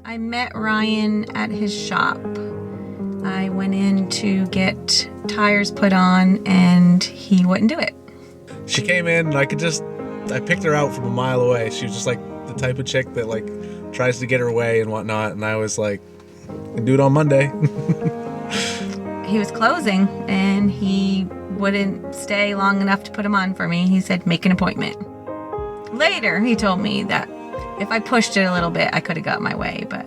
I met Ryan at his shop. I went in to get tires put on and he wouldn't do it. She came in and I picked her out from a mile away. She was just like the type of chick that like tries to get her way and whatnot. And I was like, I can do it on Monday. He was closing and he wouldn't stay long enough to put him on for me. He said, make an appointment. Later, he told me that if I pushed it a little bit, I could have got my way, but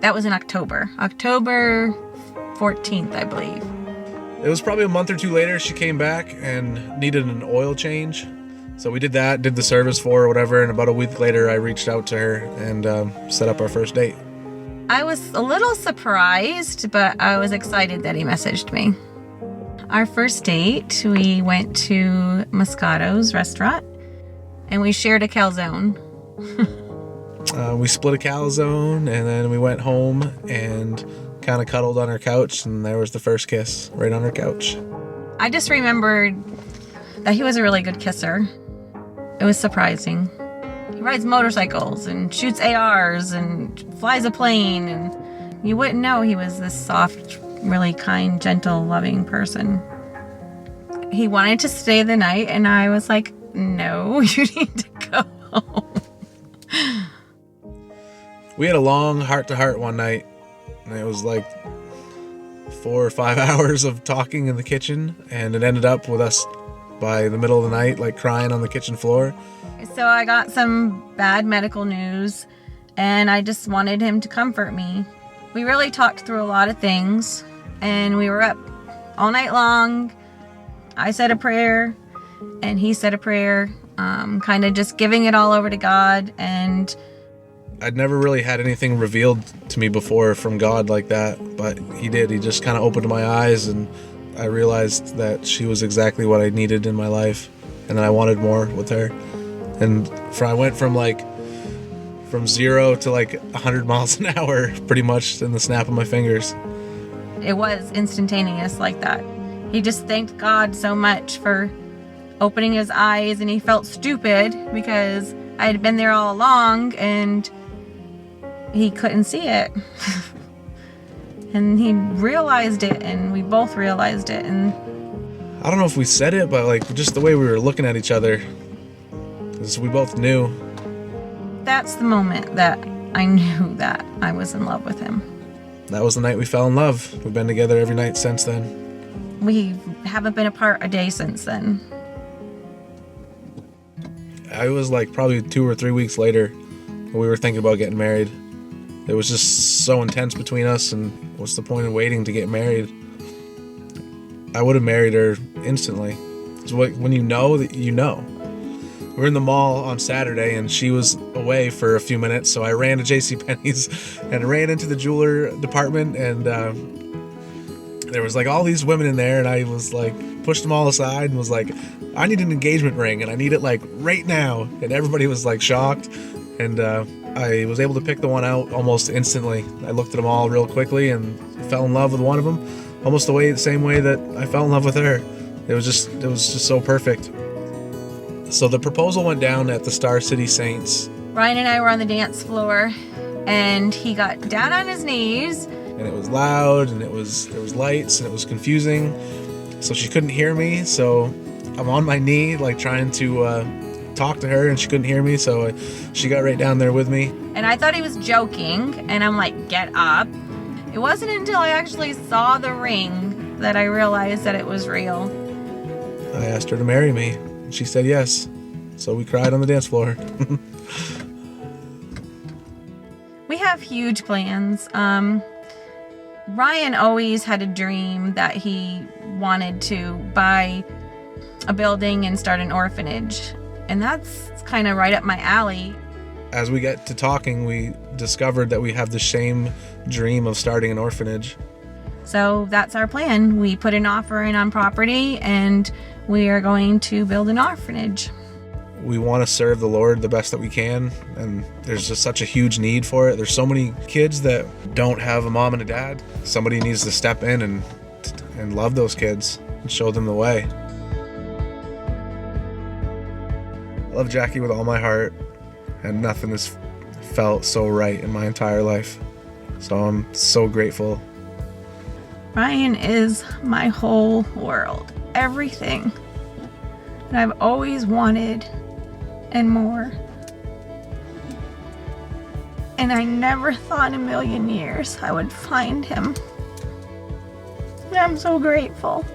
that was in October 14th, I believe. It was probably a month or two later, she came back and needed an oil change. So we did that, did the service for her or whatever, and about a week later, I reached out to her and set up our first date. I was a little surprised, but I was excited that he messaged me. Our first date, we went to Moscato's restaurant, and we shared a calzone. We split a calzone, and then we went home and kind of cuddled on her couch, and there was the first kiss right on her couch. I just remembered that he was a really good kisser. It was surprising. He rides motorcycles and shoots ARs and flies a plane, and you wouldn't know he was this soft, really kind, gentle, loving person. He wanted to stay the night, and I was like, no, you need to go home. We had a long heart-to-heart one night, and it was like 4 or 5 hours of talking in the kitchen, and it ended up with us by the middle of the night, like crying on the kitchen floor. So I got some bad medical news, and I just wanted him to comfort me. We really talked through a lot of things, and we were up all night long. I said a prayer, and he said a prayer, kind of just giving it all over to God. And I'd never really had anything revealed to me before from God like that, but he did. He just kind of opened my eyes, and I realized that she was exactly what I needed in my life, and I wanted more with her. And I went from 0 to 100 miles an hour pretty much in the snap of my fingers. It was instantaneous like that. He just thanked God so much for opening his eyes, and he felt stupid because I had been there all along and he couldn't see it. And he realized it, and we both realized it. And I don't know if we said it, but just the way we were looking at each other, because we both knew. That's the moment that I knew that I was in love with him. That was the night we fell in love. We've been together every night since then. We haven't been apart a day since then. I was probably 2 or 3 weeks later when we were thinking about getting married. It was just so intense between us, and what's the point of waiting to get married? I would have married her instantly. It's when you know that you know. We were in the mall on Saturday, and she was away for a few minutes, so I ran to JCPenney's and ran into the jeweler department, and there was all these women in there, and I was pushed them all aside and was like, I need an engagement ring, and I need it right now. And everybody was shocked, and I was able to pick the one out almost instantly. I looked at them all real quickly and fell in love with one of them, almost the same way that I fell in love with her. It was just so perfect. So the proposal went down at the Star City Saints. Ryan and I were on the dance floor, and he got down on his knees. And it was loud, and there was lights, and it was confusing. So she couldn't hear me, so I'm on my knee, trying to talk to her, and she couldn't hear me, so she got right down there with me. And I thought he was joking, and I'm like, get up. It wasn't until I actually saw the ring that I realized that it was real. I asked her to marry me, and she said yes. So we cried on the dance floor. We have huge plans. Ryan always had a dream that he wanted to buy a building and start an orphanage. And that's kind of right up my alley. As we get to talking, we discovered that we have the same dream of starting an orphanage. So that's our plan. We put an offer in on property, and we are going to build an orphanage. We want to serve the Lord the best that we can, and there's just such a huge need for it. There's so many kids that don't have a mom and a dad. Somebody needs to step in and love those kids and show them the way. I love Jackie with all my heart, and nothing is felt so right in my entire life. So I'm so grateful. Ryan is my whole world, everything that I've always wanted and more. And I never thought in a million years I would find him. And I'm so grateful.